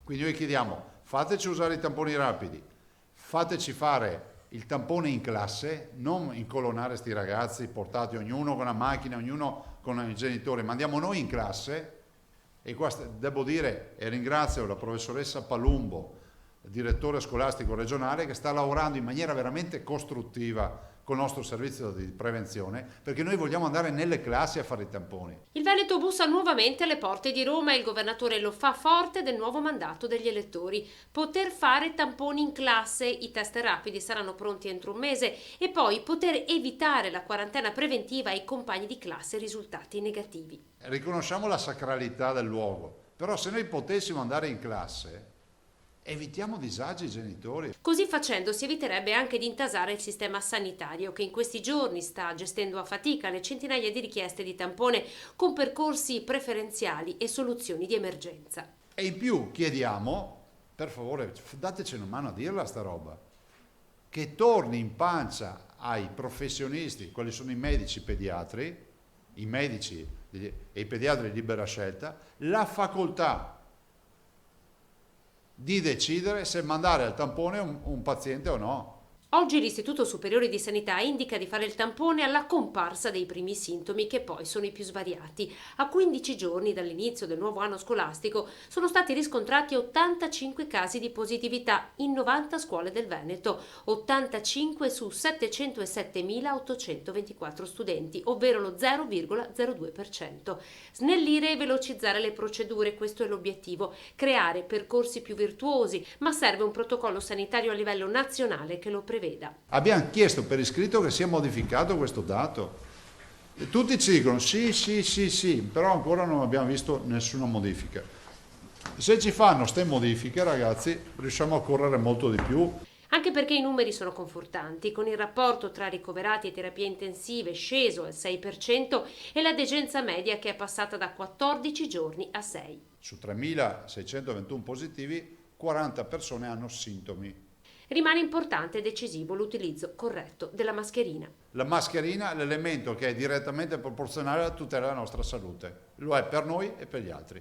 Quindi noi chiediamo, fateci usare i tamponi rapidi, fateci fare il tampone in classe, non incolonnare sti ragazzi portati ognuno con una macchina, ognuno con i genitori, mandiamo noi in classe. E qua devo dire e ringrazio la professoressa Palumbo, direttore scolastico regionale, che sta lavorando in maniera veramente costruttiva con il nostro servizio di prevenzione, perché noi vogliamo andare nelle classi a fare i tamponi. Il Veneto bussa nuovamente alle porte di Roma e il governatore lo fa forte del nuovo mandato degli elettori. Poter fare tamponi in classe, i test rapidi saranno pronti entro un mese e poi poter evitare la quarantena preventiva ai compagni di classe risultati negativi. Riconosciamo la sacralità del luogo, però se noi potessimo andare in classe, evitiamo disagi ai genitori. Così facendo si eviterebbe anche di intasare il sistema sanitario che in questi giorni sta gestendo a fatica le centinaia di richieste di tampone con percorsi preferenziali e soluzioni di emergenza. E in più chiediamo, per favore, dateci una mano a dirla sta roba, che torni in pancia ai professionisti, quali sono i medici pediatri, i medici e i pediatri di libera scelta, la facoltà di decidere se mandare al tampone un paziente o no. Oggi l'Istituto Superiore di Sanità indica di fare il tampone alla comparsa dei primi sintomi, che poi sono i più svariati. A 15 giorni dall'inizio del nuovo anno scolastico sono stati riscontrati 85 casi di positività in 90 scuole del Veneto, 85 su 707.824 studenti, ovvero lo 0,02%. Snellire e velocizzare le procedure, questo è l'obiettivo, creare percorsi più virtuosi, ma serve un protocollo sanitario a livello nazionale che lo preveda. Abbiamo chiesto per iscritto che sia modificato questo dato. E tutti ci dicono sì, però ancora non abbiamo visto nessuna modifica. Se ci fanno ste modifiche, ragazzi, riusciamo a correre molto di più. Anche perché i numeri sono confortanti, con il rapporto tra ricoverati e terapie intensive sceso al 6% e la degenza media che è passata da 14 giorni a 6. Su 3.621 positivi, 40 persone hanno sintomi. Rimane importante e decisivo l'utilizzo corretto della mascherina. La mascherina è l'elemento che è direttamente proporzionale alla tutela della nostra salute. Lo è per noi e per gli altri.